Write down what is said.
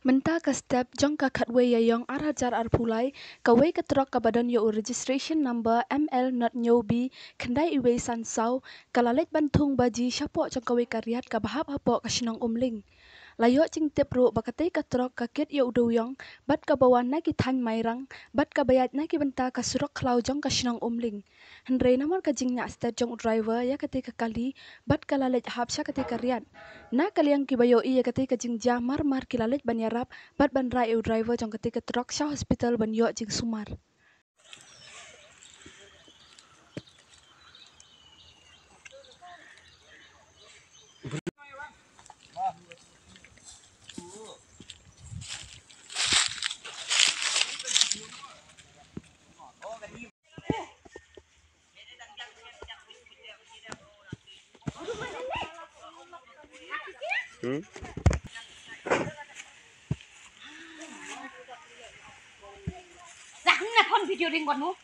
Menta ka step jong ka khatwe ya yong arhajar arpulai kawe ka trok ka badan yo registration number ML not nyobi khandai iwe san sau kalalet banthung baji syapo jong kawe kariat ka bahap hapo ka shinong umling layo ching tip ro bakate ka trok ka kit yo udu yong bat ka bawan na ki than mairang bat ka bayat na ki benta ka surok khlau jong ka shinong umling hendrei namor ka jing nya step jong driver ya kate ka kali bat ka lalet hap sya kate ka riat na kaliang ki bayo i ya kate ka jing ja mar mar ki lalet ban yarap bat ban ra yo driver jong kate ka trok sya hospital ban yo jing sumar. Dạ, là con video riêng còn không?